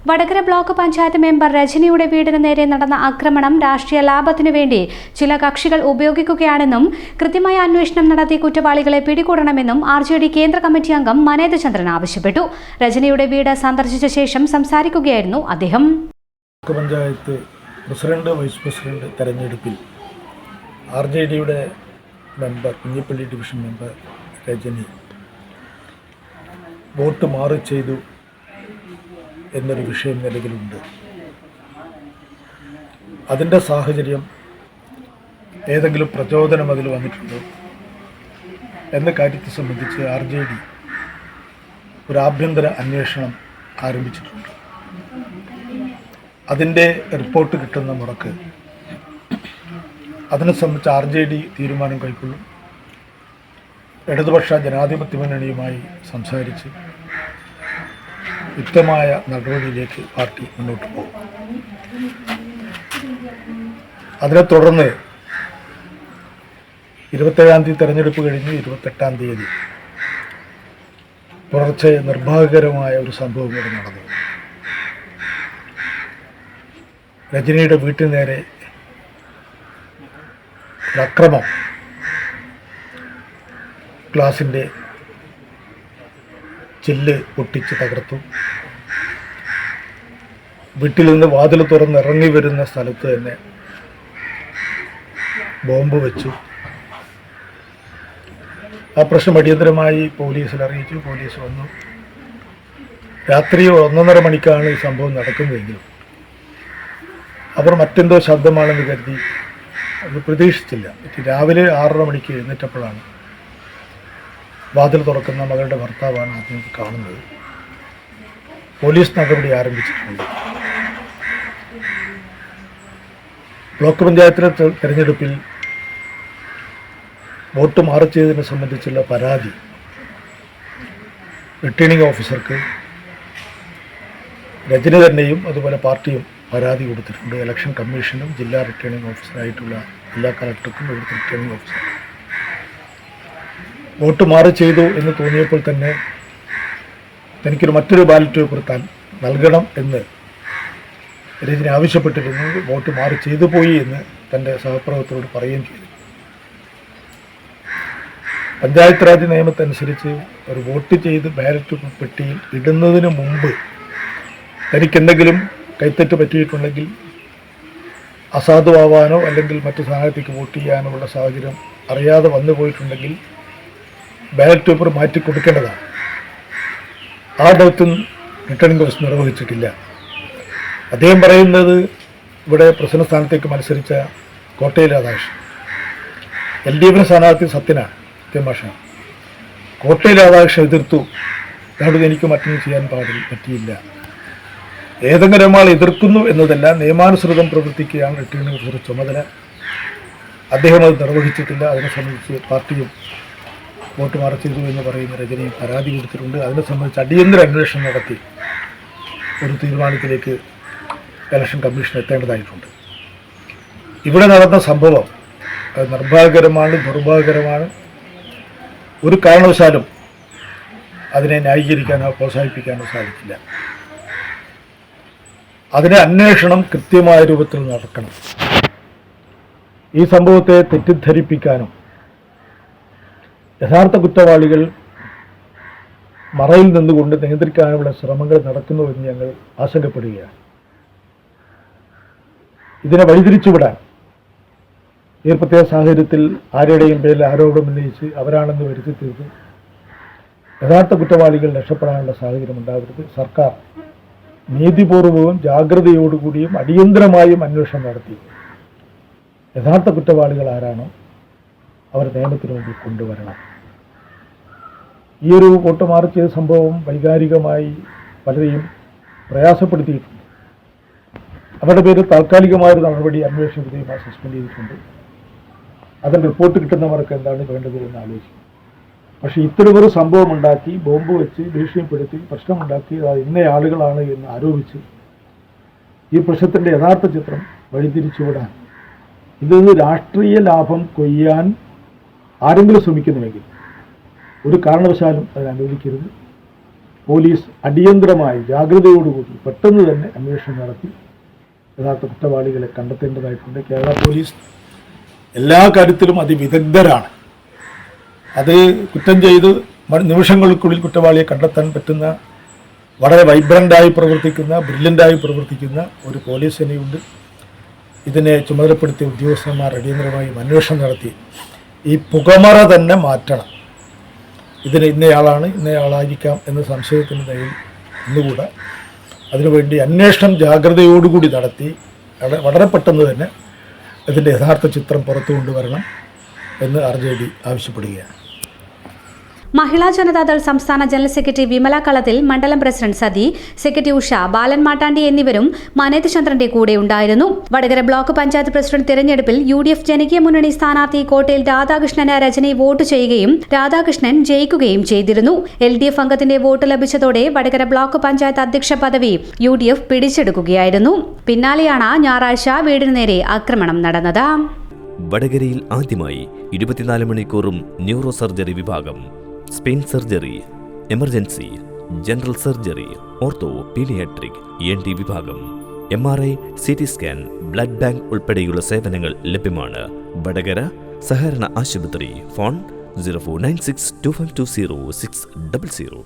Vadakara block panchayat member രജനിയുടെ വീടിന് നേരെ നടന്ന ആക്രമണം രാഷ്ട്രീയ ലാഭത്തിനു വേണ്ടി ചില കക്ഷികൾ ഉപയോഗിക്കുകയാണെന്നും കൃത്യമായ അന്വേഷണം നടത്തി കുറ്റവാളികളെ പിടികൂടണമെന്നും RJD കേന്ദ്ര കമ്മിറ്റി അംഗം മനേത് ചന്ദ്രൻ ആവശ്യപ്പെട്ടു. രജനിയുടെ വീട് സന്ദർശിച്ച ശേഷം സംസാരിക്കുകയായിരുന്നു അദ്ദേഹം. പഞ്ചായത്ത് പ്രസിഡന്റ് വൈസ് പ്രസിഡന്റ് തെരഞ്ഞെടുപ്പിൽ RJDയുടെ member Kunjippalli division member Rajani vote മാറി ചെയ്തു എന്നൊരു വിഷയം നിലവിലുണ്ട്. അതിൻ്റെ സാഹചര്യം ഏതെങ്കിലും പ്രചോദനം അതിൽ വന്നിട്ടുണ്ടോ എന്ന കാര്യത്തെ സംബന്ധിച്ച് RJD ഒരു ആഭ്യന്തര അന്വേഷണം ആരംഭിച്ചിട്ടുണ്ട്. അതിൻ്റെ റിപ്പോർട്ട് കിട്ടുന്ന മുറക്ക് അതിനെ സംബന്ധിച്ച് RJD തീരുമാനം കൈക്കൊള്ളും. ഇടതുപക്ഷ ജനാധിപത്യ മുന്നണിയുമായി സംസാരിച്ച് യുക്തമായ നടപടിയിലേക്ക് പാർട്ടി മുന്നോട്ട് പോകും. അതിനെ തുടർന്ന് 27-ാം തീയതി തെരഞ്ഞെടുപ്പ് കഴിഞ്ഞ് 28-ാം തീയതി പുലർച്ചെ നിർഭാഗ്യകരമായ ഒരു സംഭവം ഇവിടെ നടന്നു. രജനിയുടെ വീട്ടിന് നേരെ ഒരു അക്രമം ഗ്ലാസിൻ്റെ ചില്ല് പൊട്ടിച്ച് തകർത്തു. വീട്ടിൽ നിന്ന് വാതിൽ തുറന്നിറങ്ങി വരുന്ന സ്ഥലത്ത് തന്നെ ബോംബ് വെച്ചു. ആ പ്രശ്നം അടിയന്തരമായി പോലീസിൽ അറിയിച്ചു. പോലീസ് വന്നു. രാത്രി 1:30 മണിക്കാണ് ഈ സംഭവം നടക്കുന്നതെങ്കിലും അവർ മറ്റെന്തോ ശബ്ദമാണെന്ന് കരുതി അത് പ്രതീക്ഷിച്ചില്ല. രാവിലെ 6:30 മണിക്ക് എഴുന്നേറ്റപ്പോഴാണ് വാതിൽ തുറക്കുന്ന മകളുടെ ഭർത്താവാണ് ആദ്യം കാണുന്നത്. പോലീസ് നടപടി ആരംഭിച്ചിട്ടുണ്ട്. ബ്ലോക്ക് പഞ്ചായത്തിലെ തെരഞ്ഞെടുപ്പിൽ വോട്ട് മാറി ചെയ്തതിനെ സംബന്ധിച്ചുള്ള പരാതി റിട്ടേണിംഗ് ഓഫീസർക്ക് രജനി തന്നെയും അതുപോലെ പാർട്ടിയും പരാതി കൊടുത്തിട്ടുണ്ട്. ഇലക്ഷൻ കമ്മീഷനും ജില്ലാ റിട്ടേണിംഗ് ഓഫീസറായിട്ടുള്ള ജില്ലാ കളക്ടർക്കും ഇവിടുത്തെ റിട്ടേണിംഗ് ഓഫീസർക്കും വോട്ട് മാറി ചെയ്തു എന്ന് തോന്നിയപ്പോൾ തന്നെ തനിക്കൊരു മറ്റൊരു ബാലറ്റ് പേപ്പർ നൽകണം എന്ന് രജനി ആവശ്യപ്പെട്ടിരുന്നു. വോട്ട് മാറി ചെയ്തു പോയി എന്ന് തൻ്റെ സഹപ്രവർത്തകരോട് പറയുകയും ചെയ്തു. പഞ്ചായത്ത് രാജ് നിയമത്തനുസരിച്ച് ഒരു വോട്ട് ചെയ്ത് ബാലറ്റ് പെട്ടിയിൽ ഇടുന്നതിന് മുമ്പ് തനിക്കെന്തെങ്കിലും കൈത്തെറ്റ് പറ്റിയിട്ടുണ്ടെങ്കിൽ അസാധുവാവാനോ അല്ലെങ്കിൽ മറ്റു സ്ഥാനാർത്ഥിക്ക് വോട്ട് ചെയ്യാനോ ഉള്ള സാഹചര്യം അറിയാതെ വന്നു പോയിട്ടുണ്ടെങ്കിൽ ബാലറ്റ് പേപ്പർ മാറ്റി കൊടുക്കേണ്ടതാണ്. ആ ദൗത്യം റിട്ടേണിംഗ് ഓഫീസർ നിർവഹിച്ചിട്ടില്ല. അദ്ദേഹം പറയുന്നത് ഇവിടെ പ്രസിഡന്റ് സ്ഥാനത്തേക്ക് മത്സരിച്ച കോട്ടയിൽ രാധാകൃഷ്ണൻ, LDF സ്ഥാനാർത്ഥി സത്യനാണ്, സത്യഭാഷയാണ്. കോട്ടയിൽ രാധാകൃഷ്ണൻ എതിർത്തു. അതുകൊണ്ട് എനിക്ക് മറ്റൊന്നും ചെയ്യാൻ പറ്റിയില്ല. ഏതെങ്കിലും ഒരാൾ എതിർക്കുന്നു എന്നതല്ല, നിയമാനുസൃതം പ്രവർത്തിക്കുകയാണ് റിട്ടേണിംഗ് ഓഫീസർ ചുമതല. അദ്ദേഹം അത് നിർവഹിച്ചിട്ടില്ല. അതിനെ സംബന്ധിച്ച് പാർട്ടിയും വോട്ട് മാറി ചെയ്തു എന്ന് പറയുന്ന രജനി പരാതി കൊടുത്തിട്ടുണ്ട്. അതിനെ സംബന്ധിച്ച് അടിയന്തര അന്വേഷണം നടത്തി ഒരു തീരുമാനത്തിലേക്ക് ഇലക്ഷൻ കമ്മീഷൻ എത്തേണ്ടതായിട്ടുണ്ട്. ഇവിടെ നടന്ന സംഭവം അത് നിർഭാഗ്യകരമാണ്, ദുർഭാഗ്യകരമാണ്. ഒരു കാരണവശാലും അതിനെ ന്യായീകരിക്കാനോ പ്രോത്സാഹിപ്പിക്കാനോ സാധിക്കില്ല. അതിനെ അന്വേഷണം കൃത്യമായ രൂപത്തിൽ നടക്കണം. ഈ സംഭവത്തെ തെറ്റിദ്ധരിപ്പിക്കാനും യഥാർത്ഥ കുറ്റവാളികൾ മറയിൽ നിന്നുകൊണ്ട് നിയന്ത്രിക്കാനുള്ള ശ്രമങ്ങൾ നടക്കുന്നുവെന്ന് ഞങ്ങൾ ആശങ്കപ്പെടുകയാണ്. ഇതിനെ വഴിതിരിച്ചുവിടാൻ ഈ പ്രത്യേക സാഹചര്യത്തിൽ ആരുടെയും പേരിൽ ആരോപണം ഉന്നയിച്ച് അവരാണെന്ന് വരുത്തി തീർത്ത് യഥാർത്ഥ കുറ്റവാളികൾ രക്ഷപ്പെടാനുള്ള സാഹചര്യം ഉണ്ടാകരുത്. സർക്കാർ നീതിപൂർവവും ജാഗ്രതയോടുകൂടിയും അടിയന്തരമായും അന്വേഷണം നടത്തി യഥാർത്ഥ കുറ്റവാളികൾ ആരാണോ അവർ നിയമത്തിന് മുമ്പിൽ കൊണ്ടുവരണം. ഈ ഒരു വോട്ട് മാറി ചെയ്ത സംഭവം വൈകാരികമായി പലരെയും പ്രയാസപ്പെടുത്തിയിട്ടുണ്ട്. അവരുടെ പേരിൽ താൽക്കാലികമായൊരു നടപടി അന്വേഷണ വിധേയമായി സസ്പെൻഡ് ചെയ്തിട്ടുണ്ട്. അതിന് റിപ്പോർട്ട് കിട്ടുന്നവർക്ക് എന്താണ് വേണ്ടത് എന്ന് ആലോചിക്കും. പക്ഷേ ഇത്തരമൊരു സംഭവം ഉണ്ടാക്കി ബോംബ് വെച്ച് ഭീഷണിപ്പെടുത്തി പ്രശ്നമുണ്ടാക്കി ഇന്ന ആളുകളാണ് എന്ന് ആരോപിച്ച് ഈ പ്രശ്നത്തിൻ്റെ യഥാർത്ഥ ചിത്രം വഴിതിരിച്ചുവിടാൻ, ഇതിൽ നിന്ന് രാഷ്ട്രീയ ലാഭം കൊയ്യാൻ ആരെങ്കിലും ശ്രമിക്കുന്നുവെങ്കിൽ ഒരു കാരണവശാലും അതിനെ അനുവദിക്കരുത്. പോലീസ് അടിയന്തരമായി ജാഗ്രതയോടുകൂടി പെട്ടെന്ന് തന്നെ അന്വേഷണം നടത്തി യഥാർത്ഥ കുറ്റവാളികളെ കണ്ടെത്തേണ്ടതായിട്ടുണ്ട്. കേരള പോലീസ് എല്ലാ കാര്യത്തിലും അതിവിദഗ്ധരാണ്. അത് കുറ്റം ചെയ്ത് നിമിഷങ്ങൾക്കുള്ളിൽ കുറ്റവാളിയെ കണ്ടെത്താൻ പറ്റുന്ന വളരെ വൈബ്രൻ്റായി പ്രവർത്തിക്കുന്ന, ബ്രില്യൻ്റായി പ്രവർത്തിക്കുന്ന ഒരു പോലീസ് സേനയുണ്ട്. ഇതിനെ ചുമതലപ്പെടുത്തിയ ഉദ്യോഗസ്ഥന്മാർ അടിയന്തരമായി അന്വേഷണം നടത്തി ഈ പുകമറ തന്നെ മാറ്റണം. ഇതിന് ഇന്നയാളായിരിക്കാം എന്ന സംശയത്തിന് നിലയിൽ ഒന്നുകൂടെ അതിനുവേണ്ടി അന്വേഷണം ജാഗ്രതയോടുകൂടി നടത്തി വളരെ പെട്ടെന്ന് തന്നെ ഇതിൻ്റെ യഥാർത്ഥ ചിത്രം പുറത്തു കൊണ്ടുവരണം എന്ന് RJD ആവശ്യപ്പെടുകയാണ്. മഹിളാ ജനതാദൾ സംസ്ഥാന ജനറൽ സെക്രട്ടറി വിമല കളത്തിൽ, മണ്ഡലം പ്രസിഡന്റ് സതി, സെക്രട്ടറി ഉഷ, ബാലൻ മാട്ടാണ്ടി എന്നിവരും മനേത് ചന്ദ്രന്റെ കൂടെ ഉണ്ടായിരുന്നു. വടകര ബ്ലോക്ക് പഞ്ചായത്ത് പ്രസിഡന്റ് തിരഞ്ഞെടുപ്പിൽ UDF ജനകീയ മുന്നണി സ്ഥാനാർത്ഥി കോട്ടയിൽ രാധാകൃഷ്ണന് രജനി വോട്ട് ചെയ്യുകയും രാധാകൃഷ്ണൻ ജയിക്കുകയും ചെയ്തിരുന്നു. LDF അംഗത്തിന്റെ വോട്ട് ലഭിച്ചതോടെ വടകര ബ്ലോക്ക് പഞ്ചായത്ത് അധ്യക്ഷ പദവി UDF പിടിച്ചെടുക്കുകയായിരുന്നു. പിന്നാലെയാണ് ഞായറാഴ്ച വീടിന് നേരെ ആക്രമണം നടന്നത്. വടകരയിൽ ആദ്യമായി 24 മണിക്കൂറും ന്യൂറോ സർജറി വിഭാഗം, Spain surgery, emergency, general surgery, ortho, paediatric, ENT വിഭാഗം, MRI, CT scan, blood bank ഉൾപ്പെടെയുള്ള സേവനങ്ങൾ ലഭ്യമാണ്. വടകര സഹകരണ ആശുപത്രി. ഫോൺ 04962520 600.